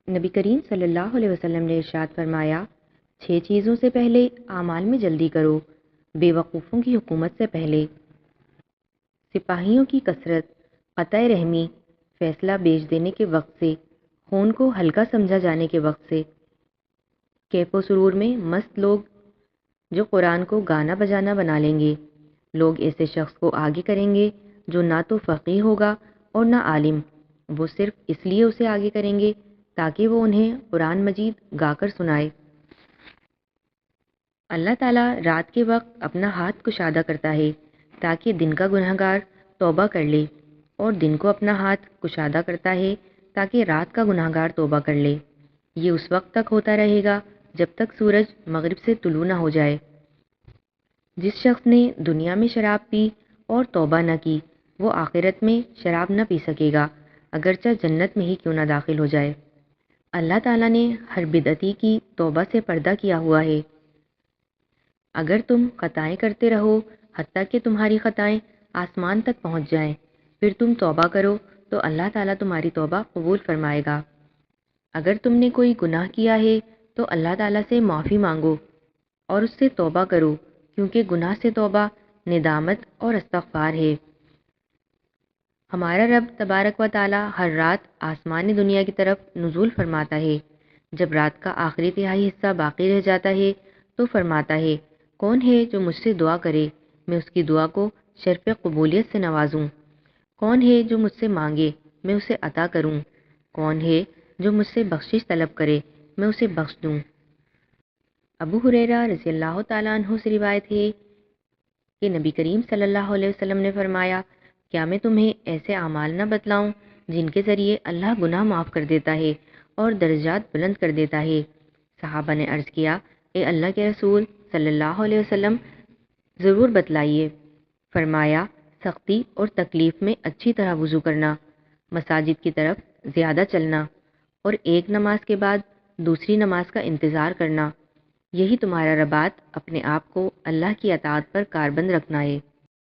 نبی کریم صلی اللہ علیہ وسلم نے ارشاد فرمایا، 6 چیزوں سے پہلے اعمال میں جلدی کرو، بے وقوفوں کی حکومت سے پہلے، سپاہیوں کی کثرت، قطع رحمی، فیصلہ بیچ دینے کے وقت سے، خون کو ہلکا سمجھا جانے کے وقت سے، کیف و سرور میں مست لوگ جو قرآن کو گانا بجانا بنا لیں گے، لوگ ایسے شخص کو آگے کریں گے جو نہ تو فقیہ ہوگا اور نہ عالم، وہ صرف اس لیے اسے آگے کریں گے تاکہ وہ انہیں قرآن مجید گا کر سنائے۔ اللہ تعالیٰ رات کے وقت اپنا ہاتھ کشادہ کرتا ہے تاکہ دن کا گنہگار توبہ کر لے، اور دن کو اپنا ہاتھ کشادہ کرتا ہے تاکہ رات کا گنہگار توبہ کر لے۔ یہ اس وقت تک ہوتا رہے گا جب تک سورج مغرب سے طلوع نہ ہو جائے۔ جس شخص نے دنیا میں شراب پی اور توبہ نہ کی، وہ آخرت میں شراب نہ پی سکے گا، اگرچہ جنت میں ہی کیوں نہ داخل ہو جائے۔ اللہ تعالیٰ نے ہر بدعتی کی توبہ سے پردہ کیا ہوا ہے۔ اگر تم خطائیں کرتے رہو حتیٰ کہ تمہاری خطائیں آسمان تک پہنچ جائیں، پھر تم توبہ کرو تو اللہ تعالیٰ تمہاری توبہ قبول فرمائے گا۔ اگر تم نے کوئی گناہ کیا ہے تو اللہ تعالیٰ سے معافی مانگو اور اس سے توبہ کرو، کیونکہ گناہ سے توبہ ندامت اور استغفار ہے۔ ہمارا رب تبارک و تعالیٰ ہر رات آسمان دنیا کی طرف نزول فرماتا ہے۔ جب رات کا آخری تہائی حصہ باقی رہ جاتا ہے تو فرماتا ہے، کون ہے جو مجھ سے دعا کرے، میں اس کی دعا کو شرف قبولیت سے نوازوں۔ کون ہے جو مجھ سے مانگے، میں اسے عطا کروں۔ کون ہے جو مجھ سے بخشش طلب کرے، میں اسے بخش دوں۔ ابو ہریرہ رضی اللہ تعالیٰ عنہ سے روایت ہے کہ نبی کریم صلی اللہ علیہ وسلم نے فرمایا، کیا میں تمہیں ایسے اعمال نہ بتلاؤں جن کے ذریعے اللہ گناہ معاف کر دیتا ہے اور درجات بلند کر دیتا ہے؟ صحابہ نے عرض کیا، اے اللہ کے رسول صلی اللہ علیہ وسلم، ضرور بتلائیے۔ فرمایا، سختی اور تکلیف میں اچھی طرح وضو کرنا، مساجد کی طرف زیادہ چلنا، اور ایک نماز کے بعد دوسری نماز کا انتظار کرنا، یہی تمہارا رباط اپنے آپ کو اللہ کی اطاعت پر کاربند رکھنا ہے۔